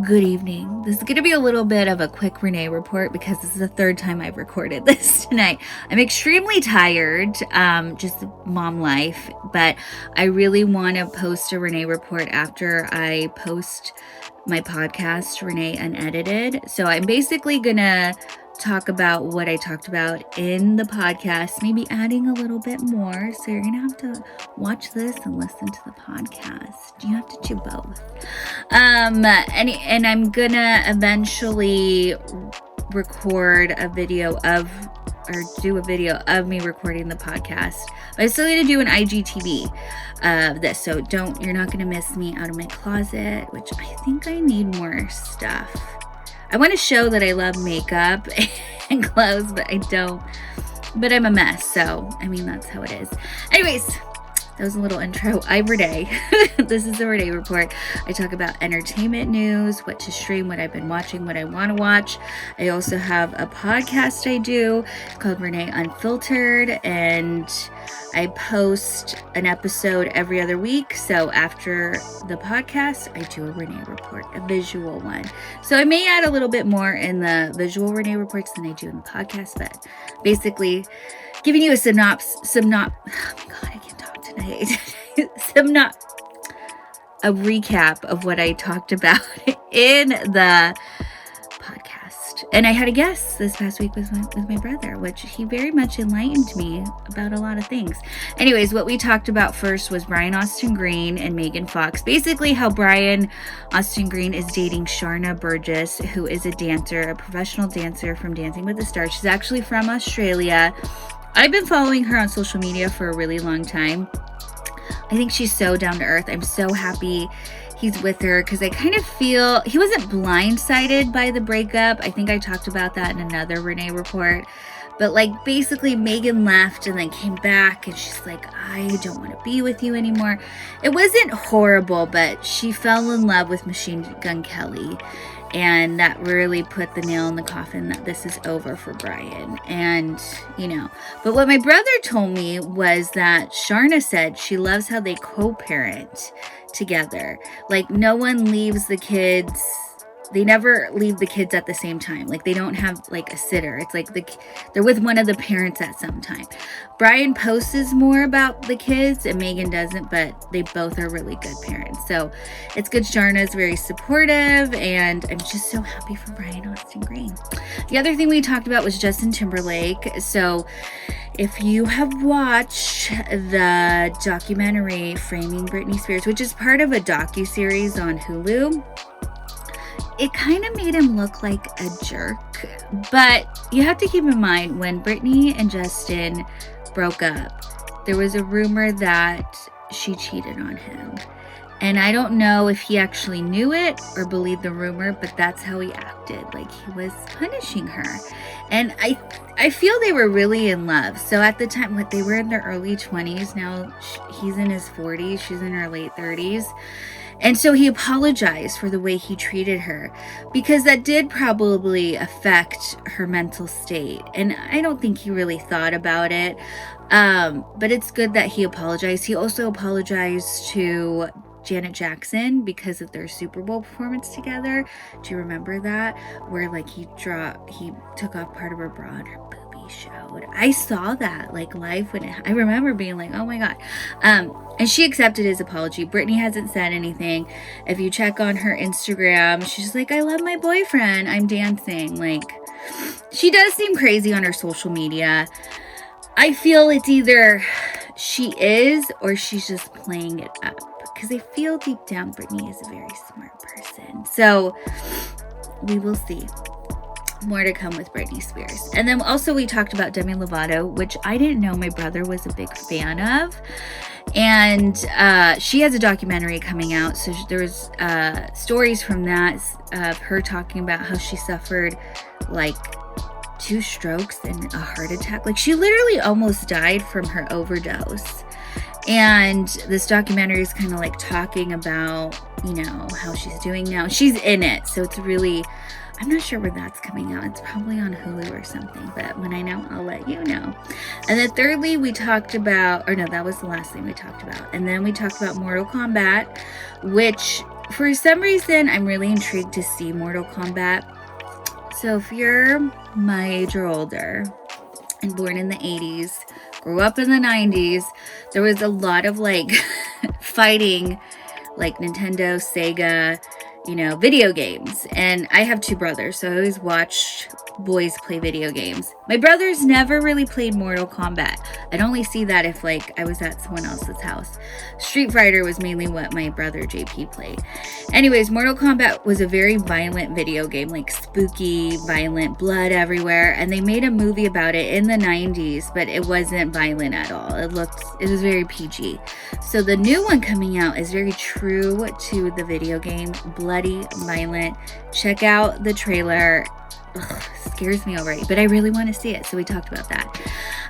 Good evening. This is going to be a little bit of a quick Renee report because this is the third time I've recorded this tonight. I'm extremely tired, just mom life, but I really want to post a Renee report after I post my podcast, Renee Unedited. So I'm basically going to talk about what I talked about in the podcast, maybe adding a little bit more. So you're going to have to watch this and listen to the podcast. You have to do both. And I'm gonna eventually record a video of, or do a video of me recording the podcast. But I'm still gonna do an IGTV of this, so you're not gonna miss me out of my closet, which I think I need more stuff. I want to show that I love makeup and clothes, but I don't. But I'm a mess, so I mean that's how it is. Anyways. That was a little intro. I'm Renee. This is the Renee Report. I talk about entertainment news, what to stream, what I've been watching, what I want to watch. I also have a podcast I do called Renee Unfiltered, and I post an episode every other week. So after the podcast, I do a Renee Report, a visual one. So I may add a little bit more in the visual Renee Reports than I do in the podcast, but basically giving you a synopsis. Oh my God, I can't talk tonight. A recap of what I talked about in the podcast. And I had a guest this past week with my brother, which he very much enlightened me about a lot of things. Anyways, what we talked about first was Brian Austin Green and Megan Fox. Basically how Brian Austin Green is dating Sharna Burgess, who is a dancer, a professional dancer from Dancing with the Stars. She's actually from Australia. I've been following her on social media for a really long time. I think she's so down to earth. I'm so happy he's with her because I kind of feel he wasn't blindsided by the breakup. I think I talked about that in another Renee report. But basically Megan left and then came back and she's like, I don't want to be with you anymore. It wasn't horrible, but she fell in love with Machine Gun Kelly. And that really put the nail in the coffin that this is over for Brian. And, but what my brother told me was that Sharna said she loves how they co-parent together. No one leaves the kids. They never leave the kids at the same time. They don't have a sitter. It's they're with one of the parents at some time. Brian posts more about the kids and Megan doesn't, but they both are really good parents. So it's good. Sharna's very supportive and I'm just so happy for Brian Austin Green. The other thing we talked about was Justin Timberlake. So if you have watched the documentary Framing Brittany Spears, which is part of a docuseries on Hulu, it kind of made him look like a jerk. But you have to keep in mind, when Brittany and Justin broke up, there was a rumor that she cheated on him. And I don't know if he actually knew it or believed the rumor, but that's how he acted. He was punishing her. And I feel they were really in love. So at the time, they were in their early 20s. Now he's in his 40s. She's in her late 30s. And so he apologized for the way he treated her because that did probably affect her mental state. And I don't think he really thought about it. But it's good that he apologized. He also apologized to Janet Jackson because of their Super Bowl performance together. Do you remember that? Where he took off part of her bra and her boobie showed. I saw that live I remember being oh my God. And she accepted his apology. Brittany hasn't said anything. If you check on her Instagram, she's I love my boyfriend. I'm dancing. She does seem crazy on her social media. I feel it's either she is or she's just playing it up. Because I feel deep down Brittany is a very smart person. So we will see. More to come with Brittany Spears. And then also we talked about Demi Lovato, which I didn't know my brother was a big fan of. And she has a documentary coming out. So there's stories from that of her talking about how she suffered 2 strokes and a heart attack. She literally almost died from her overdose. And this documentary is kind of talking about, how she's doing now. She's in it. So it's really I'm not sure where that's coming out. It's probably on Hulu or something, but when I know, I'll let you know. And then thirdly, we talked about, or no, that was the last thing we talked about. And then we talked about Mortal Kombat, which for some reason, I'm really intrigued to see Mortal Kombat. So if you're my age or older and born in the 80s, grew up in the 90s, there was a lot of like fighting, like Nintendo, Sega, video games. And I have two brothers, so I always watched boys play video games. My brothers never really played Mortal Kombat. I'd only see that if like I was at someone else's house. Street Fighter was mainly what my brother JP played. Anyways, Mortal Kombat was a very violent video game, like spooky, violent, blood everywhere. And they made a movie about it in the 90s, but it wasn't violent at all. It was very PG. So the new one coming out is very true to the video game, bloody, violent. Check out the trailer. Ugh, scares me already, but I really want to see it. So we talked about that.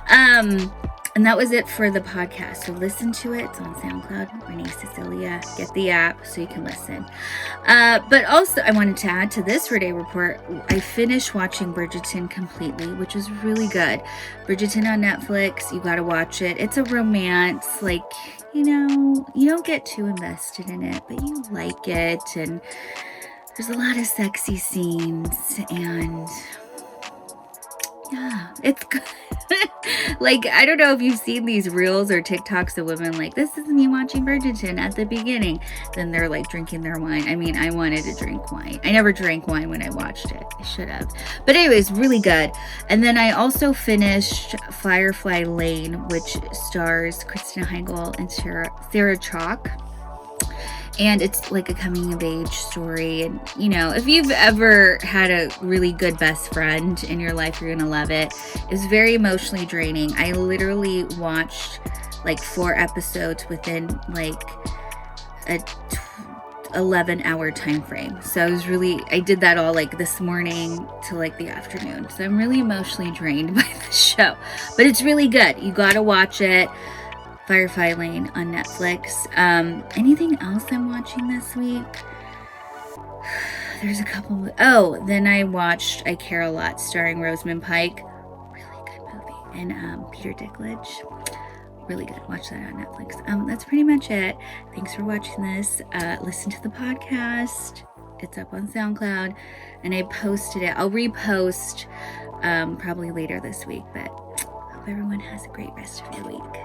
And that was it for the podcast. So listen to it. It's on SoundCloud, Renee Cecilia. Get the app so you can listen. But also, I wanted to add to this Renee report. I finished watching Bridgerton completely, which was really good. Bridgerton on Netflix. You got to watch it. It's a romance. Like, you don't get too invested in it, but you like it. And there's a lot of sexy scenes. And yeah, it's good. Like, I don't know if you've seen these reels or TikToks of women like, this is me watching Bridgerton at the beginning. Then they're like drinking their wine. I mean, I wanted to drink wine. I never drank wine when I watched it. I should have. But anyways, really good. And then I also finished Firefly Lane, which stars Christina Heigl and Sarah Chalke. And it's like a coming of age story. And, if you've ever had a really good best friend in your life, you're going to love it. It's very emotionally draining. I literally watched like 4 episodes within like a 11-hour time frame. So I did that all like this morning to like the afternoon. So I'm really emotionally drained by the show, but it's really good. You got to watch it. Firefly Lane on Netflix. Anything else I'm watching this week? There's a couple. Then I watched I Care a Lot, starring Rosamund Pike. Really good movie. And Peter Dinklage. Really good. Watch that on Netflix. That's pretty much it. Thanks for watching this. Listen to the podcast. It's up on SoundCloud. And I posted it. I'll repost probably later this week. But hope everyone has a great rest of your week.